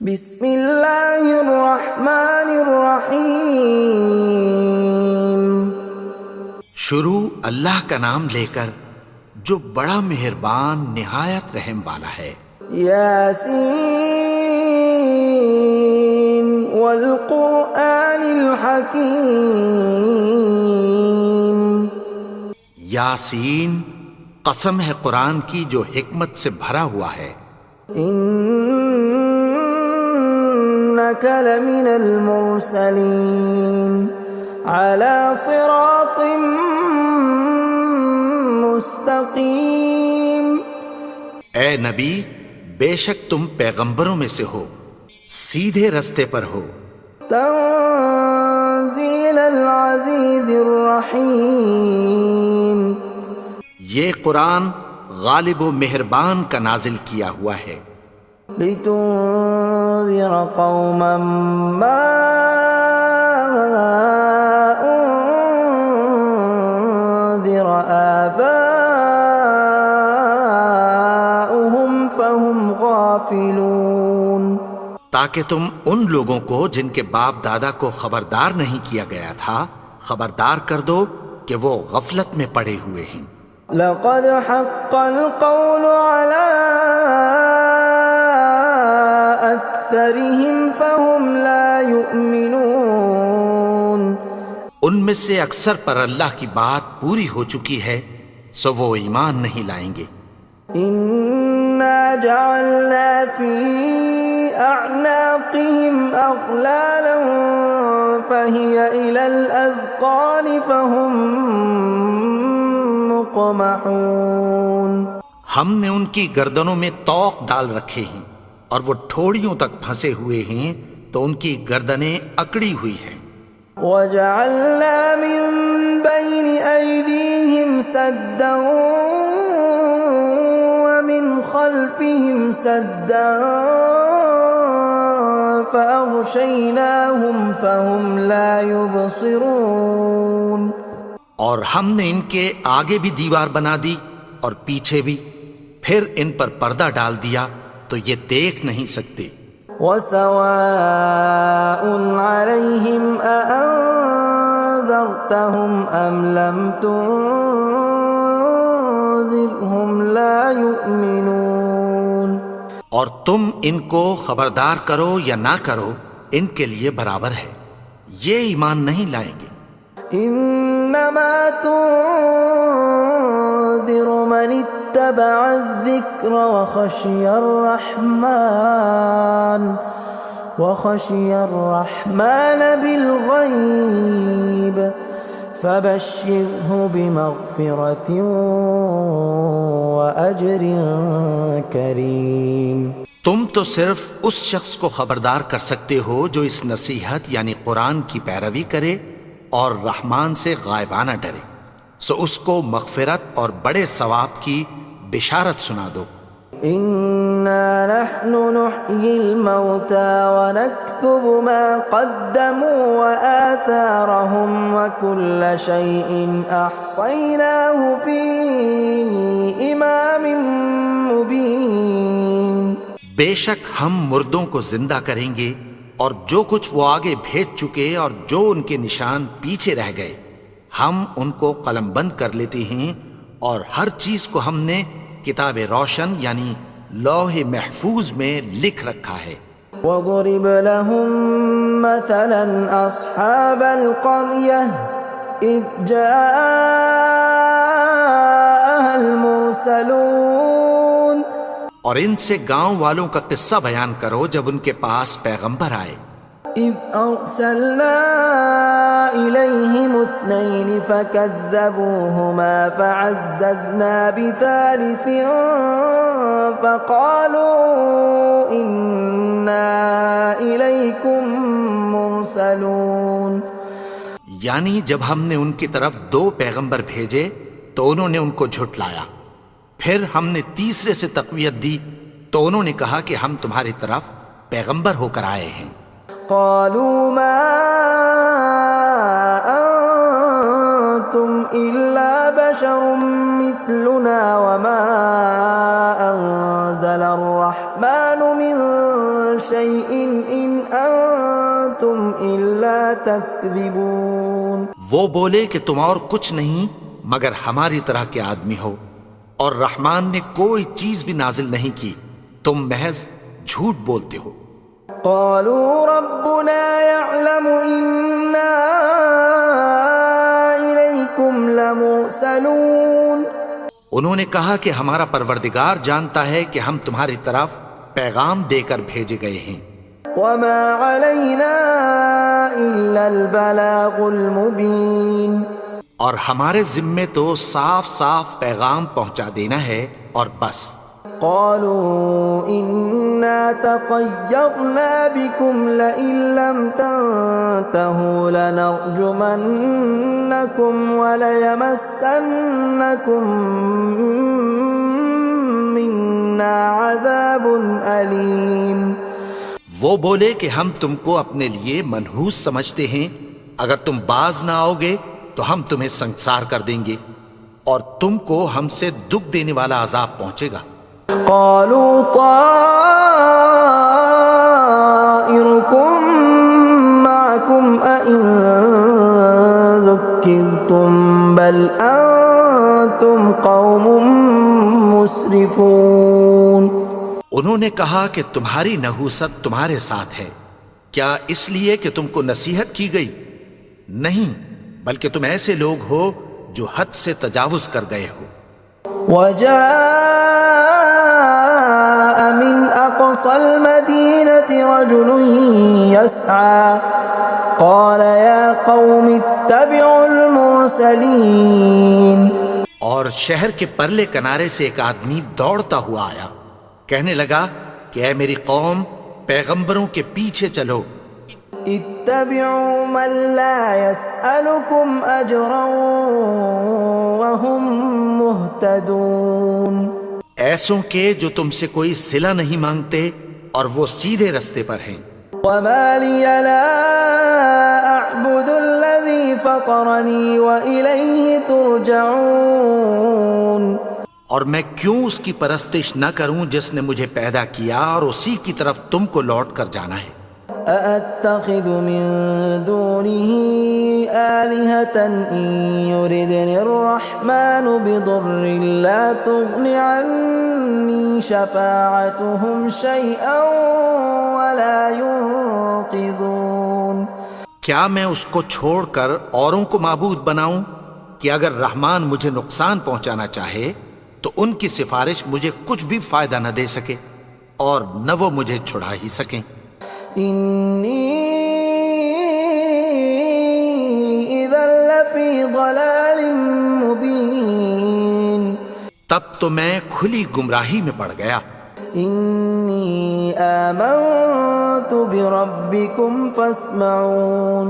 بسم اللہ الرحمن الرحیم۔ شروع اللہ کا نام لے کر جو بڑا مہربان نہایت رحم والا ہے۔ یاسین والقرآن الحکیم۔ یاسین، قسم ہے قرآن کی جو حکمت سے بھرا ہوا ہے۔ انک لمن المرسلین علی صراط مستقیم۔ اے نبی، بے شک تم پیغمبروں میں سے ہو، سیدھے رستے پر ہو۔ تنزیل العزیز الرحیم۔ یہ قرآن غالب و مہربان کا نازل کیا ہوا ہے۔ لتنذر قوما ما انذر آباؤهم فهم غافلون۔ تاکہ تم ان لوگوں کو جن کے باپ دادا کو خبردار نہیں کیا گیا تھا خبردار کر دو کہ وہ غفلت میں پڑے ہوئے ہیں۔ لقد حق القول على أكثرهم فهم لا يؤمنون۔ ان میں سے اکثر پر اللہ کی بات پوری ہو چکی ہے سو وہ ایمان نہیں لائیں گے۔ إنا جعلنا في أعناقهم أغلالا فهي إلى الأذقان فهم مقمحون۔ ہم نے ان کی گردنوں میں طوق ڈال رکھے ہیں اور وہ ٹھوڑیوں تک پھنسے ہوئے ہیں تو ان کی گردنیں اکڑی ہوئی ہیں۔ وَجَعَلْنَا مِن بَيْنِ أَيْدِيهِمْ سَدًّا وَمِنْ خَلْفِهِمْ سَدًّا فَأَغْشَيْنَاهُمْ فَهُمْ لَا يُبْصِرُونَ۔ اور ہم نے ان کے آگے بھی دیوار بنا دی اور پیچھے بھی، پھر ان پر پردہ ڈال دیا تو یہ دیکھ نہیں سکتے۔ وَسَوَاءٌ عَلَيْهِمْ أَأَنذَرْتَهُمْ أَمْ لَمْ تُنذِرْهُمْ لَا يُؤْمِنُونَ۔ اور تم ان کو خبردار کرو یا نہ کرو ان کے لیے برابر ہے، یہ ایمان نہیں لائیں گے۔ انما تنذر من اتبع الذکر وخشی الرحمن بالغیب فبشرہ بمغفرۃ واجر کریم۔ تم تو صرف اس شخص کو خبردار کر سکتے ہو جو اس نصیحت یعنی قرآن کی پیروی کرے اور رحمان سے غائبانہ ڈرے، سو اس کو مغفرت اور بڑے ثواب کی بشارت سنا دو۔ اِنَّا نَحْنُ نُحْيِي الْمَوْتَى وَنَكْتُبُ مَا قَدَّمُوا وَآثَارَهُمْ وَكُلَّ شَيْءٍ أَحْصَيْنَاهُ فِي إِمَامٍ مُبِينٍ۔ بے شک ہم مردوں کو زندہ کریں گے اور جو کچھ وہ آگے بھیج چکے اور جو ان کے نشان پیچھے رہ گئے ہم ان کو قلم بند کر لیتے ہیں، اور ہر چیز کو ہم نے کتاب روشن یعنی لوح محفوظ میں لکھ رکھا ہے۔ وَضُرِبَ لَهُم مَّثَلًا أَصْحَابَ الْقَرْيَةِ إِذْ جَاءَهَا الْمُرْسَلُونَ۔ اور ان سے گاؤں والوں کا قصہ بیان کرو جب ان کے پاس پیغمبر آئے۔ إِذْ أَرْسَلْنَا إِلَيْهِمُ اثْنَيْنِ فَكَذَّبُوهُمَا فَعَزَّزْنَا بِثَالِثٍ فَقَالُوا إِنَّا إِلَيْكُمْ مُرْسَلُونَ۔ یعنی جب ہم نے ان کی طرف 2 پیغمبر بھیجے تو انہوں نے ان کو جھٹلایا، پھر ہم نے تیسرے سے تقویت دی تو انہوں نے کہا کہ ہم تمہاری طرف پیغمبر ہو کر آئے ہیں۔ قالوا ما انتم الا بشر مثلنا وما انزل الرحمن من شيء إن أنتم إلا تكذبون. وہ بولے کہ تم اور کچھ نہیں مگر ہماری طرح کے آدمی ہو، اور رحمان نے کوئی چیز بھی نازل نہیں کی، تم محض جھوٹ بولتے ہو. قالوا ربنا يعلم إنا إليكم لمرسلون. انہوں نے کہا کہ ہمارا پروردگار جانتا ہے کہ ہم تمہاری طرف پیغام دے کر بھیجے گئے ہیں. وما علينا إلا البلاغ المبين. اور ہمارے ذمے تو صاف صاف پیغام پہنچا دینا ہے اور بس. قالوا إنا تطيرنا بكم لئن لم تنتهوا لنرجمنكم وليمسنكم منا عذاب أليم. وہ بولے کہ ہم تم کو اپنے لیے منحوس سمجھتے ہیں، اگر تم باز نہ آؤ گے تو ہم تمہیں سنسار کر دیں گے اور تم کو ہم سے دکھ دینے والا عذاب پہنچے گا. قالوا طائركم معكم أئن ذكرتم بل أنتم قوم مسرفون. انہوں نے کہا کہ تمہاری نحوست تمہارے ساتھ ہے، کیا اس لیے کہ تم کو نصیحت کی گئی؟ نہیں، بلکہ تم ایسے لوگ ہو جو حد سے تجاوز کر گئے ہو. وجاء من أقصى المدينة رجل يسعى قال يا قوم اتبعوا المرسلين. اور شہر کے پرلے کنارے سے ایک آدمی دوڑتا ہوا آیا، کہنے لگا کہ اے میری قوم، پیغمبروں کے پیچھے چلو. اتبعوا من لا يسألكم أجرا وهم مهتدون. ایسوں کے جو تم سے کوئی صلہ نہیں مانگتے اور وہ سیدھے رستے پر ہیں. وما لي لا أعبد الذي فطرني وإليه ترجعون. اور میں کیوں اس کی پرستش نہ کروں جس نے مجھے پیدا کیا اور اسی کی طرف تم کو لوٹ کر جانا ہے. أأتخذ من دونه آلهة إن يردني الرحمن بضر لا تغن عني شفاعتهم شيئا ولا ينقذون. کیا میں اس کو چھوڑ کر اوروں کو معبود بناؤں کہ اگر رحمان مجھے نقصان پہنچانا چاہے تو ان کی سفارش مجھے کچھ بھی فائدہ نہ دے سکے اور نہ وہ مجھے چھڑا ہی سکیں. إني إذا لفي ضلال مبين. تب تو میں کھلی گمراہی میں پڑ گیا. إني آمنت بربكم فاسمعون.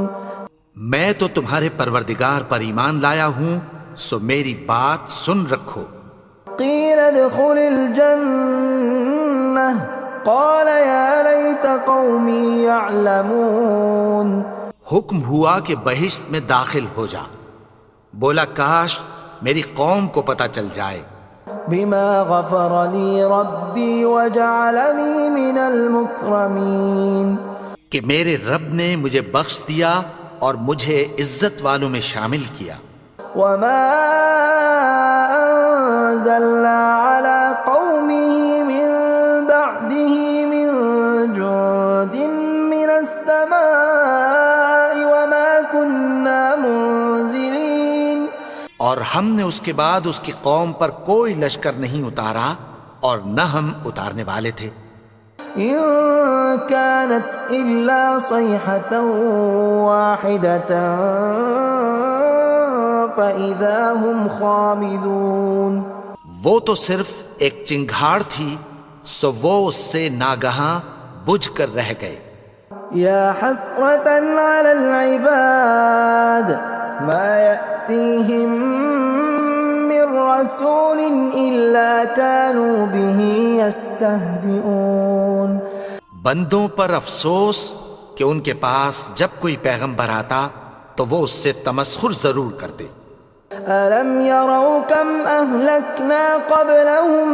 میں تو تمہارے پروردگار پر ایمان لایا ہوں، سو میری بات سن رکھو. قيل ادخل الجنة قال يا ليت قومي يعلمون. حکم ہوا کہ بہشت میں داخل ہو جا. بولا کاش میری قوم کو پتہ چل جائے. بما غفر لي ربي وجعلني من المكرمين. کہ میرے رب نے مجھے بخش دیا اور مجھے عزت والوں میں شامل کیا. وما أنزلنا على قومه من بعده من جند من السماء وما كنا منزلين. اور ہم نے اس کے بعد اس کی قوم پر کوئی لشکر نہیں اتارا اور نہ ہم اتارنے والے تھے. إن كانت إلا صيحة واحدة فإذا هم خامدون. وہ تو صرف ایک چنگھاڑ تھی، سو وہ اس سے ناگہاں بجھ کر رہ گئے. يا حسرة على العباد ما يأتيهم من رسول إلا كانوا به يستهزئون. بندوں پر افسوس کہ ان کے پاس جب کوئی پیغمبر آتا تو وہ اس سے تمسخر ضرور کرتے. ألم يروا كم أهلكنا قبلهم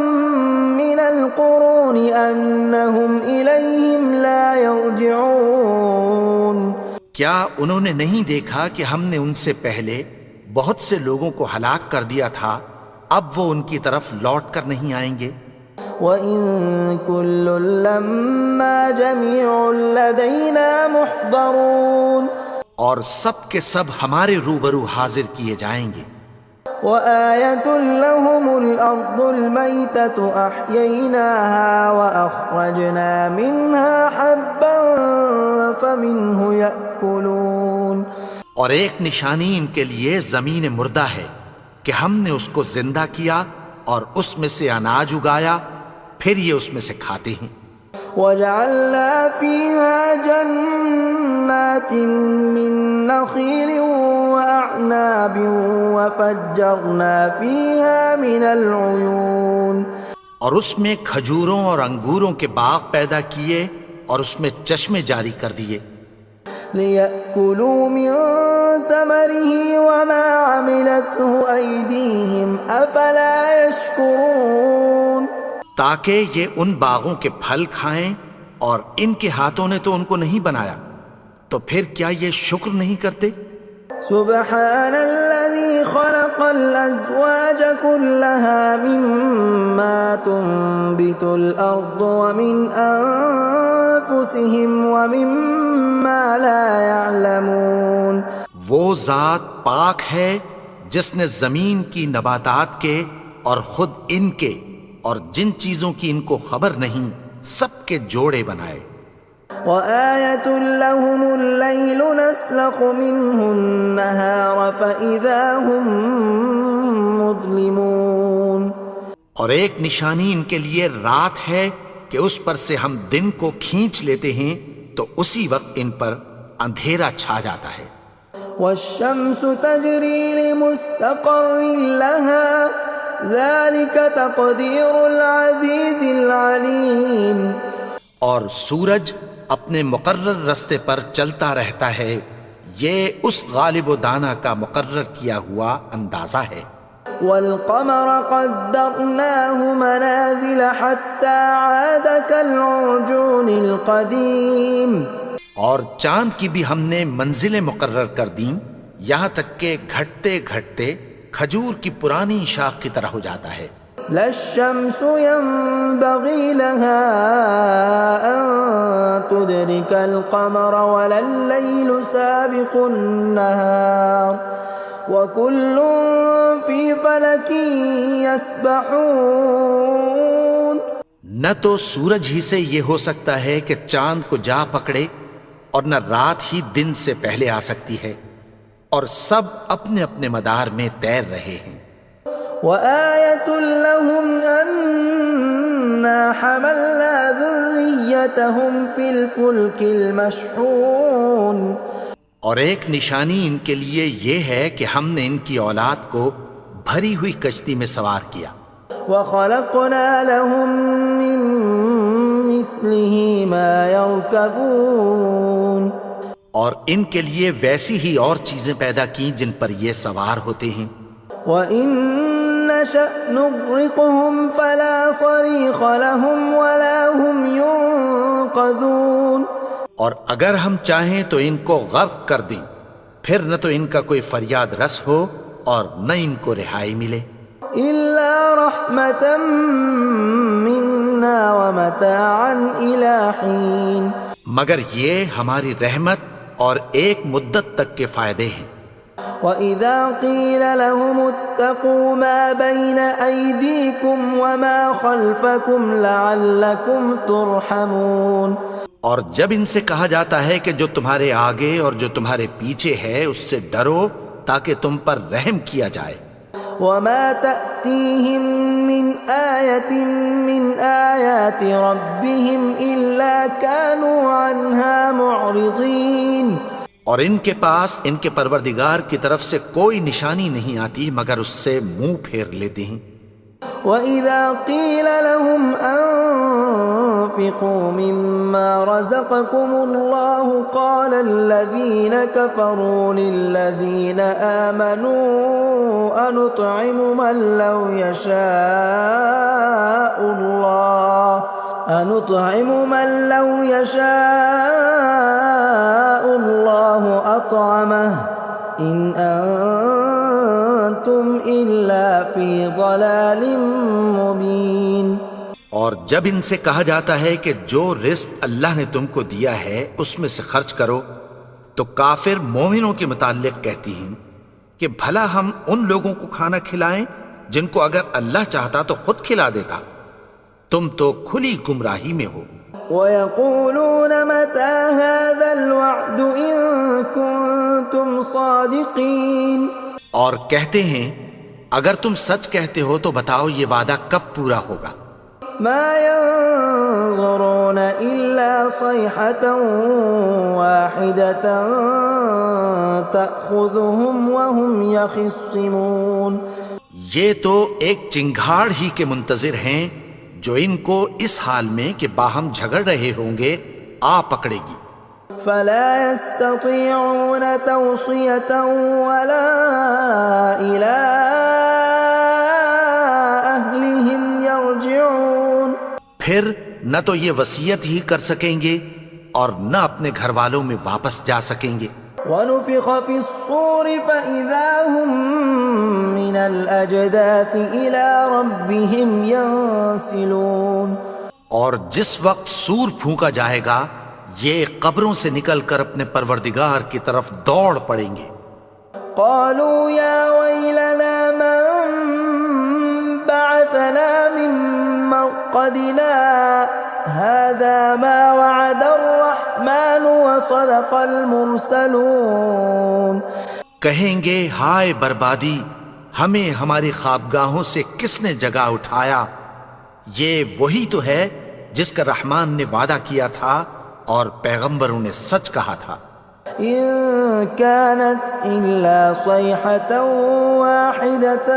من القرون أنهم إليهم لا يرجعون کیا انہوں نے نہیں دیکھا کہ ہم نے ان سے پہلے بہت سے لوگوں کو ہلاک کر دیا تھا، اب وہ ان کی طرف لوٹ کر نہیں آئیں گے؟ وَإِن كُلٌّ لَّمَّا جَمِيعٌ لَّدَيْنَا مُحْضَرُونَ اور سب کے سب ہمارے روبرو حاضر کیے جائیں گے۔ وَآيَةٌ لَّهُمُ الْأَرْضُ الْمَيْتَةُ أَحْيَيْنَاهَا وَأَخْرَجْنَا مِنْهَا حَبًّا فَمِنْهُ يَأْكُلُونَ اور ایک نشانی ان کے لیے زمین مردہ ہے کہ ہم نے اس کو زندہ کیا اور اس میں سے اناج اگایا، پھر یہ اس میں سے کھاتے ہیں۔ وَجَعَلْنَا فِيهَا جَنَّاتٍ مِّن نَّخِيلٍ وَأَعْنَابٍ وَفَجَّرْنَا فِيهَا مِنَ الْعُيُونِ اور اس میں کھجوروں اور انگوروں کے باغ پیدا کیے اور اس میں چشمے جاری کر دیے، لِيَأْكُلُوا مِن ثَمَرِهِ وَمَا عَمِلَتْهُ أَيْدِيهِمْ أَفَلَا يَشْكُرُونَ تاکہ یہ ان باغوں کے پھل کھائیں، اور ان کے ہاتھوں نے تو ان کو نہیں بنایا، تو پھر کیا یہ شکر نہیں کرتے؟ سبحان الذي خلق الأزواج كلها مما تنبت الأرض ومن أنفسهم ومما لا يعلمون وہ ذات پاک ہے جس نے زمین کی نباتات کے اور خود ان کے اور جن چیزوں کی ان کو خبر نہیں سب کے جوڑے بنائے۔ وَآيَةٌ لَّهُمُ اللَّيْلُ نَسْلَخُ مِنْهُ النَّهَارَ فَإِذَا هُم مُظْلِمُونَ اور ایک نشانی ان کے لیے رات ہے کہ اس پر سے ہم دن کو کھینچ لیتے ہیں تو اسی وقت ان پر اندھیرا چھا جاتا ہے۔ وَالشَّمْسُ تَجْرِي لِمُسْتَقَرٍّ لَّهَا ذَلِكَ تَقْدِيرُ الْعَزِيزِ الْعَلِيمِ اور سورج اپنے مقرر رستے پر چلتا رہتا ہے، یہ اس غالب و دانا کا مقرر کیا ہوا اندازہ ہے۔ وَالْقَمَرَ قَدَّرْنَاهُ مَنَازِلَ حَتَّى عَادَ كَالْعُرْجُونِ الْقَدِيمِ اور چاند کی بھی ہم نے منزلیں مقرر کر دیں، یہاں تک کہ گھٹتے گھٹتے کھجور کی پرانی شاخ کی طرح ہو جاتا ہے۔ لا الشمس ينبغي لها أن تدرك القمر ولا الليل سابق النهار وكل في فلك يسبحون نہ تو سورج ہی سے یہ ہو سکتا ہے کہ چاند کو جا پکڑے، اور نہ رات ہی دن سے پہلے آ سکتی ہے، اور سب اپنے اپنے مدار میں تیر رہے ہیں۔ وَآيَةٌ لَّهُمْ أَنَّا حَمَلْنَا ذُرِّيَّتَهُمْ فِي الْفُلْكِ الْمَشْحُونِ اور ایک نشانی ان کے لیے یہ ہے کہ ہم نے ان کی اولاد کو بھری ہوئی کشتی میں سوار کیا۔ وَخَلَقْنَا لَهُم مِّن مِّثْلِهِ مَا يَرْكَبُونَ اور ان کے لیے ویسی ہی اور چیزیں پیدا کی جن پر یہ سوار ہوتے ہیں۔ وَإِن نَّشَأْ نُغْرِقْهُمْ فَلَا صَرِيخَ لَهُمْ وَلَا هُمْ يُنقَذُونَ اور اگر ہم چاہیں تو ان کو غرق کر دیں، پھر نہ تو ان کا کوئی فریاد رس ہو اور نہ ان کو رہائی ملے۔ إِلَّا رَحْمَةً مِّنَّا وَمَتَاعًا إِلَىٰ حِينٍ مگر یہ ہماری رحمت اور ایک مدت تک کے فائدے ہیں۔ وَإِذَا قِيلَ لَهُمُ اتَّقُوا مَا بَيْنَ أَيْدِيكُمْ وَمَا خَلْفَكُمْ لَعَلَّكُمْ تُرْحَمُونَ اور جب ان سے کہا جاتا ہے کہ جو تمہارے آگے اور جو تمہارے پیچھے ہے اس سے ڈرو تاکہ تم پر رحم کیا جائے۔ وَمَا تَأْتِيهِم مِّنْ آيَةٍ مِّنْ آيَاتِ رَبِّهِمْ إِلَّا كَانُوا عَنْهَا مُعْرِضِينَ اور ان کے پاس ان کے پروردگار کی طرف سے کوئی نشانی نہیں آتی مگر اس سے منہ پھیر لیتے ہیں۔ وَإِذَا قِيلَ لَهُمْ أَنفِقُوا مِمَّا رَزَقَكُمُ اللَّهُ قَالَ الَّذِينَ كَفَرُوا لِلَّذِينَ آمَنُوا أَنُطْعِمُ مَن لَّوْ يَشَاءُ اللَّهُ أَطْعَمَهُ إِنْ أَنتُمْ إِلَّا فِي ضَلَالٍ مُبِينٍ۔ اور جب ان سے کہا جاتا ہے کہ جو رزق اللہ نے تم کو دیا ہے اس میں سے خرچ کرو، تو کافر مومنوں کے متعلق کہتی ہیں کہ بھلا ہم ان لوگوں کو کھانا کھلائیں جن کو اگر اللہ چاہتا تو خود کھلا دیتا، تم تو کھلی گمراہی میں ہو۔ وَيَقُولُونَ مَتَى هَذَا الْوَعْدُ إِن كُنتُمْ صَادِقِينَ، اور کہتے ہیں اگر تم سچ کہتے ہو تو بتاؤ یہ وعدہ کب پورا ہوگا۔ مَا يَنظُرُونَ إِلَّا صَيْحَةً وَاحِدَةً تَأْخُذُهُمْ وَهُمْ يَخِصِّمُونَ، یہ تو ایک چنگھاڑ ہی کے منتظر ہیں جو ان کو اس حال میں کہ باہم جھگڑ رہے ہوں گے آ پکڑے گی۔ فَلَا يَسْتَطِيعُونَ تَوْصِيَةً وَلَا إِلَىٰ أَهْلِهِمْ يَرْجِعُونَ، پھر نہ تو یہ وصیت ہی کر سکیں گے اور نہ اپنے گھر والوں میں واپس جا سکیں گے۔ وَنُفِخَ فِي الصُّورِ فَإِذَا هُم مِّنَ الْأَجْدَاثِ إِلَىٰ رَبِّهِمْ يَنسِلُونَ، اور جس وقت سور پھونکا جائے گا یہ قبروں سے نکل کر اپنے پروردگار کی طرف دوڑ پڑیں گے۔ قَالُوا يَا وَيْلَنَا مَن بَعَثَنَا مِن مَّرْقَدِنَا هَٰذَا مَا وَعَدَ الرَّحْمَٰنُ وَصَدَقَ الْمُرْسَلُونَ، کہیں گے ہائے بربادی، ہمیں ہماری خوابگاہوں سے کس نے جگا اٹھایا، یہ وہی تو ہے جس کا رحمان نے وعدہ کیا تھا اور پیغمبروں نے سچ کہا تھا۔ إِن كَانَتْ إِلَّا صَيْحَةً وَاحِدَةً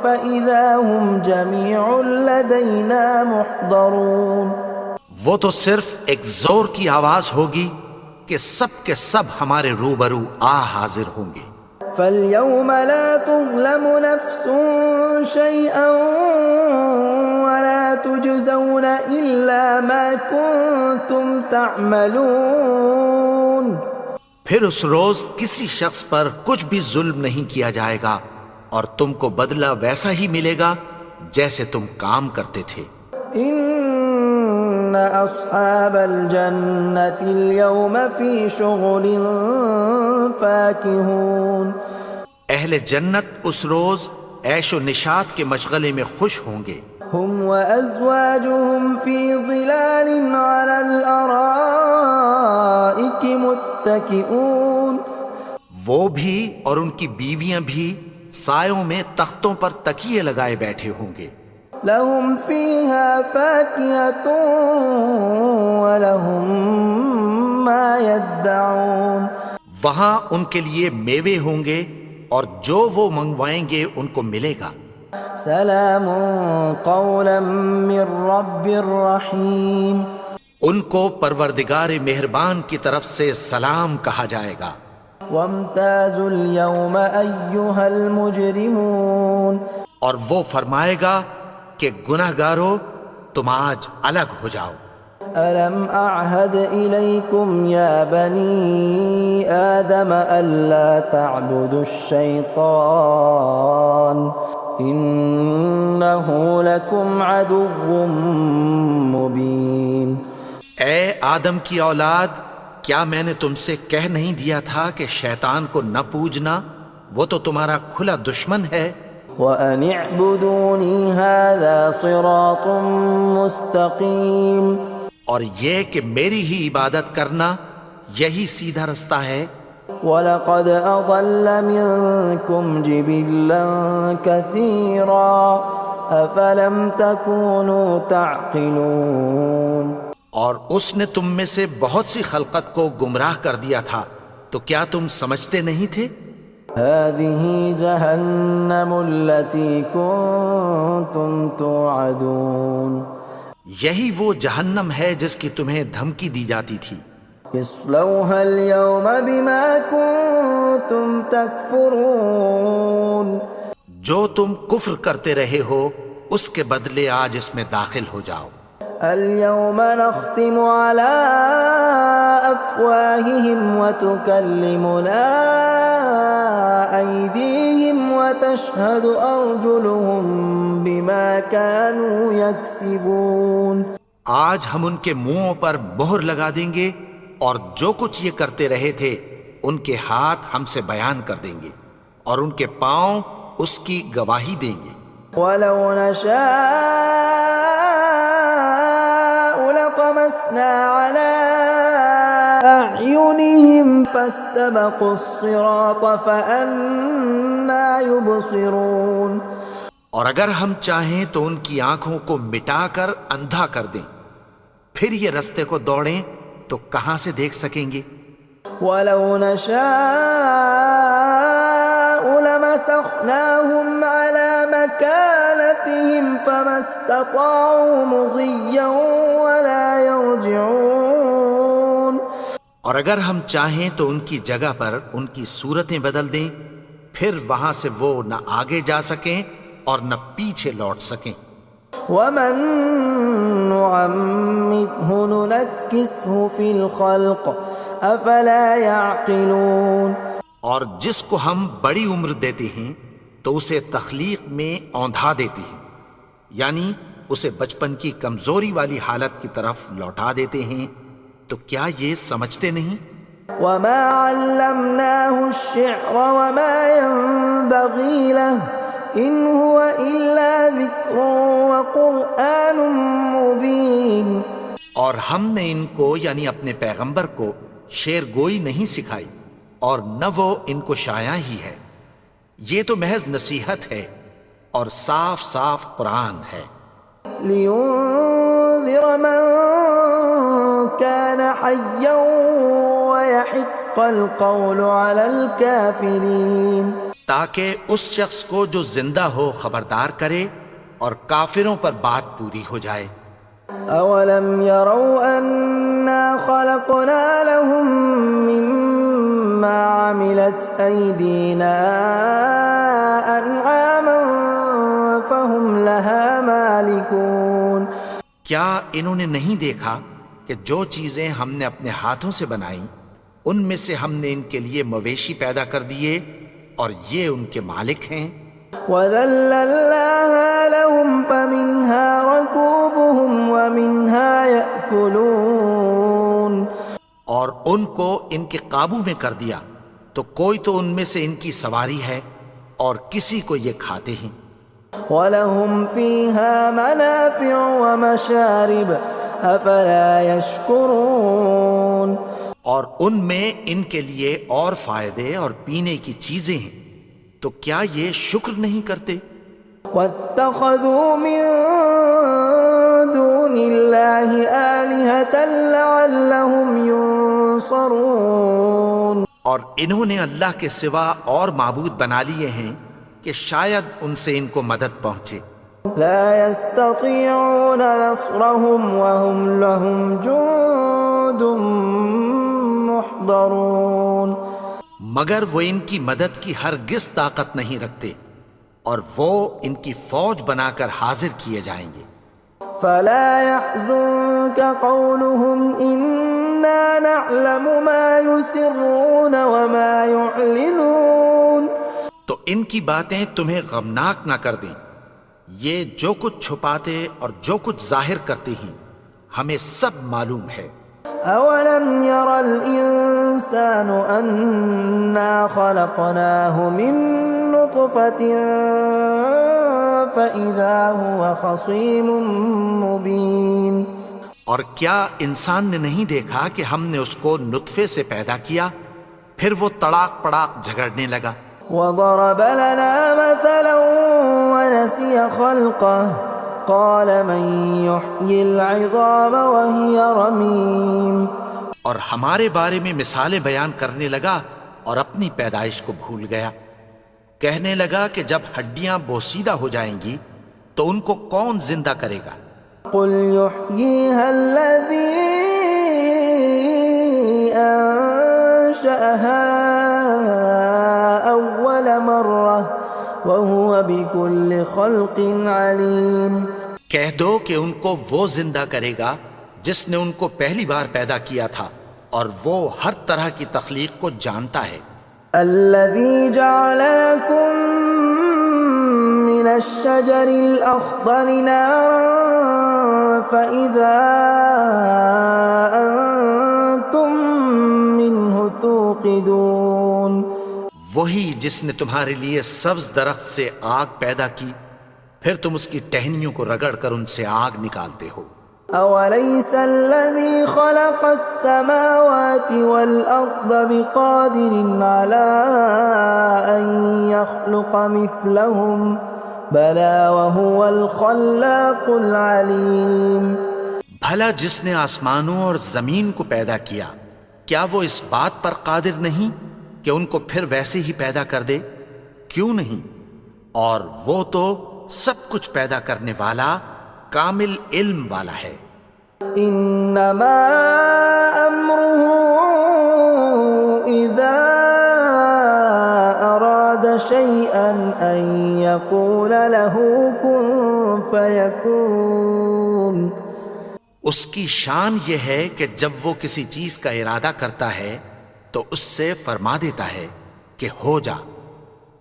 فَإِذَا هُمْ جَمِيعٌ لَدَيْنَا مُحْضَرُونَ، وہ تو صرف ایک زور کی آواز ہوگی کہ سب کے سب ہمارے روبرو آ حاضر ہوں گے۔ فَالْيَوْمَ لَا تُظْلَمُ نَفْسٌ شَيْئًا وَلَا تُجْزَوْنَ إِلَّا مَا كُنتُمْ تَعْمَلُونَ، پھر اس روز کسی شخص پر کچھ بھی ظلم نہیں کیا جائے گا اور تم کو بدلہ ویسا ہی ملے گا جیسے تم کام کرتے تھے۔ إِنَّ أَصْحَابَ الْجَنَّةِ الْيَوْمَ فِي شُغُلٍ فَاكِهُونَ، اہل جنت اس روز عیش و نشاط کے مشغلے میں خوش ہوں گے۔ هُمْ وَأَزْوَاجُهُمْ فِي ظِلَالٍ عَلَى الْأَرَائِكِ مُتَّكِئُونَ، وہ بھی اور ان کی بیویاں بھی سایوں میں تختوں پر تکیے لگائے بیٹھے ہوں گے۔ لَهُمْ فِيهَا فَاكِهَةٌ وَلَهُمْ مَا يَدَّعُونَ، وہاں ان کے لیے میوے ہوں گے اور جو وہ منگوائیں گے ان کو ملے گا۔ سلام قولا من رب رحیم، ان کو پروردگار مہربان کی طرف سے سلام کہا جائے گا۔ وامتازوا اليوم ایھا المجرمون، اور وہ فرمائے گا کہ گنہگارو تم آج الگ ہو جاؤ۔ ألم أعهد إليكم يا بني آدم ألا تعبدوا الشيطان إنه لكم عدو مبين۔ اے آدم کی اولاد، کیا میں نے تم سے کہہ نہیں دیا تھا کہ شیطان کو نہ پوجنا، وہ تو تمہارا کھلا دشمن ہے۔ وَأَنِ اعْبُدُونِي هَذَا صِرَاطٌ مُسْتَقِيمٌ، اور یہ کہ میری ہی عبادت کرنا یہی سیدھا رستہ ہے۔ وَلَقَدْ أَضَلَّ مِنكُمْ جِبِلًّا كَثِيرًا أَفَلَمْ تَكُونُوا تَعْقِلُونَ، اور اس نے تم میں سے بہت سی خلقت کو گمراہ کر دیا تھا، تو کیا تم سمجھتے نہیں تھے؟ هذه جهنم التي كنتم توعدون یہی وہ جہنم ہے جس کی تمہیں دھمکی دی جاتی تھی. اصلوها اليوم بما كنتم تكفرون جو تم کفر کرتے رہے ہو اس کے بدلے آج اس میں داخل ہو جاؤ. اليوم نختم على أفواههم وتكلمنا أيديهم وتشهد أرجلهم بما كانوا يكسبون. آج ہم ان کے منہوں پر مہر لگا دیں گے اور جو کچھ یہ کرتے رہے تھے ان کے ہاتھ ہم سے بیان کر دیں گے اور ان کے پاؤں اس کی گواہی دیں گے. ولو نشاء لطمسنا على أعينهم فاستبقوا الصراط فأنى يبصرون. اور اگر ہم چاہیں تو ان کی آنکھوں کو مٹا کر اندھا کر دیں، پھر یہ رستے کو دوڑیں تو کہاں سے دیکھ سکیں گے. ولو نشاء لمسخناهم على مكانتهم فما استطاعوا مضيا ولا يرجعون. اور اگر ہم چاہیں تو ان کی جگہ پر ان کی صورتیں بدل دیں، پھر وہاں سے وہ نہ آگے جا سکیں اور نہ پیچھے لوٹ سکیں. ومن نعمره ننكسه في الخلق افلا يعقلون. اور جس کو ہم بڑی عمر دیتے ہیں تو اسے تخلیق میں اوندھا دیتے ہیں، یعنی اسے بچپن کی کمزوری والی حالت کی طرف لوٹا دیتے ہیں. تو کیا یہ سمجھتے نہیں؟ وما علمناه الشعر وما ينبغي له ان هو الا ذکر وقرآن مبین. اور ہم نے ان کو یعنی اپنے پیغمبر کو شعر گوئی نہیں سکھائی اور نہ وہ ان کو شایع ہی ہے، یہ تو محض نصیحت ہے اور صاف صاف قرآن ہے. لینذر من كان حیا ويحق القول على الكافرین. تاکہ اس شخص کو جو زندہ ہو خبردار کرے اور کافروں پر بات پوری ہو جائے. اولم يروا انا خلقنا لهم مما عملت ايدينا انعاما فهم لها مالكون. کیا انہوں نے نہیں دیکھا کہ جو چیزیں ہم نے اپنے ہاتھوں سے بنائیں ان میں سے ہم نے ان کے لیے مویشی پیدا کر دیے اور یہ ان کے مالک ہیں. وَذَلَّلْنَاهَا لَهُمْ فَمِنْهَا رَكُوبُهُمْ وَمِنْهَا يَأْكُلُونَ. اور ان کو ان کے قابو میں کر دیا تو کوئی تو ان میں سے ان کی سواری ہے اور کسی کو یہ کھاتے ہیں. وَلَهُمْ فِيهَا مَنَافِعُ وَمَشَارِبُ أَفَلَا يَشْكُرُونَ. اور ان میں ان کے لیے اور فائدے اور پینے کی چیزیں ہیں، تو کیا یہ شکر نہیں کرتے؟ وَاتَّخَذُوا مِن دُونِ اللَّهِ آلِهَةً لَعَلَّهُمْ يُنصَرُونَ. اور انہوں نے اللہ کے سوا اور معبود بنا لیے ہیں کہ شاید ان سے ان کو مدد پہنچے. لا يستطيعون نصرهم وهم لهم جند محضرون. مگر وہ ان کی مدد کی ہرگز طاقت نہیں رکھتے اور وہ ان کی فوج بنا کر حاضر کیے جائیں گے. فلا يحزنك قولهم إنا نعلم ما يسرون وما يعلنون. تو ان کی باتیں تمہیں غمناک نہ کر دیں، یہ جو کچھ چھپاتے اور جو کچھ ظاہر کرتے ہیں ہمیں سب معلوم ہے. اولم ير الانسان انا خلقناه من نطفة فاذا هو خصيم مبين. اور کیا انسان نے نہیں دیکھا کہ ہم نے اس کو نطفے سے پیدا کیا پھر وہ تڑاک پڑاک جھگڑنے لگا. وضرب لنا مثلا ونسي خلقه قال من يحيي العظام وهي رميم. اور ہمارے بارے میں مثالیں بیان کرنے لگا اور اپنی پیدائش کو بھول گیا. کہنے لگا کہ جب ہڈیاں بوسیدہ ہو جائیں گی تو ان کو کون زندہ کرے گا؟ قل يحييها الذي أنشأها أول مرة وهو بكل خلق عليم۔ کہہ دو کہ ان کو وہ زندہ کرے گا جس نے ان کو پہلی بار پیدا کیا تھا اور وہ ہر طرح کی تخلیق کو جانتا ہے۔ الذي جعل لكم من الشجر الأخضر نارا فإذا أنتم منه توقدون۔ وہی جس نے تمہارے لیے سبز درخت سے آگ پیدا کی، پھر تم اس کی ٹہنیوں کو رگڑ کر ان سے آگ نکالتے ہو۔ أوليس الذي خلق السماوات والأرض بقادر على أن يخلق مثلهم بلى وهو الخلاق العليم۔ بھلا جس نے آسمانوں اور زمین کو پیدا کیا، کیا وہ اس بات پر قادر نہیں کہ ان کو پھر ویسے ہی پیدا کر دے؟ کیوں نہیں؟ اور وہ تو سب کچھ پیدا کرنے والا، کامل علم والا ہے۔ انما امره اذا اراد شيئا ان يقول له كن فيكون۔ اس کی شان یہ ہے کہ جب وہ کسی چیز کا ارادہ کرتا ہے تو اس سے فرما دیتا ہے کہ ہو جا،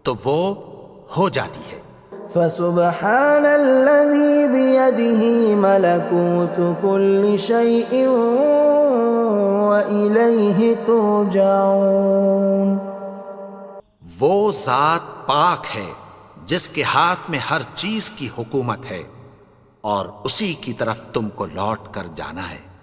تو وہ ہو جاتی ہے۔ فسبحان الذي بيده ملكوت كل شيء وإليه ترجعون۔ وہ ذات پاک ہے جس کے ہاتھ میں ہر چیز کی حکومت ہے اور اسی کی طرف تم کو لوٹ کر جانا ہے۔